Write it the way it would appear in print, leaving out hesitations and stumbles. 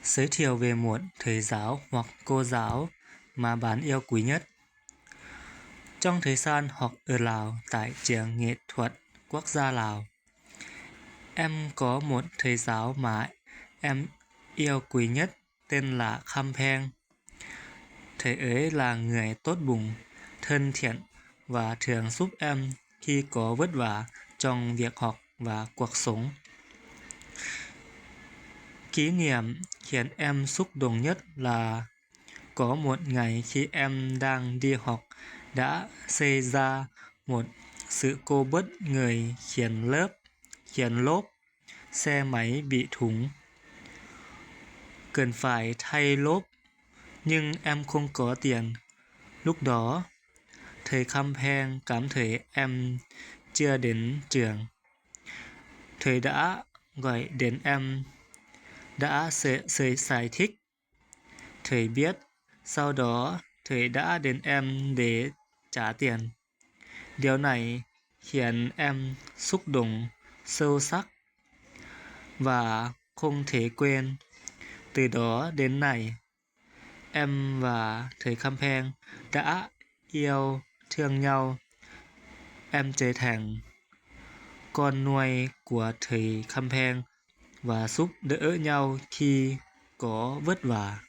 Giới thiệu về một thầy giáo hoặc cô giáo mà bạn yêu quý nhất. Trong thời gian học ở Lào tại trường nghệ thuật quốc gia Lào, em có một thầy giáo mà em yêu quý nhất tên là Kham Pheng. Thầy ấy là người tốt bụng, thân thiện và thường giúp em khi có vất vả trong việc học và cuộc sống. Kỷ niệm khiến em xúc động nhất là có một ngày khi em đang đi học đã xảy ra một sự cố bất ngờ khiến lốp xe máy bị thủng. Cần phải thay lốp nhưng em không có tiền. Lúc đó, thầy Kham Pheng cảm thấy em chưa đến trường. Thầy đã gọi đến em, đã giải thích. Thầy biết, sau đó thầy đã đến em để trả tiền. Điều này khiến em xúc động sâu sắc và không thể quên. Từ đó đến nay, em và thầy Kham Pheng đã yêu thương nhau. Em trở thành con nuôi của thầy Kham Pheng và giúp đỡ nhau khi có vất vả.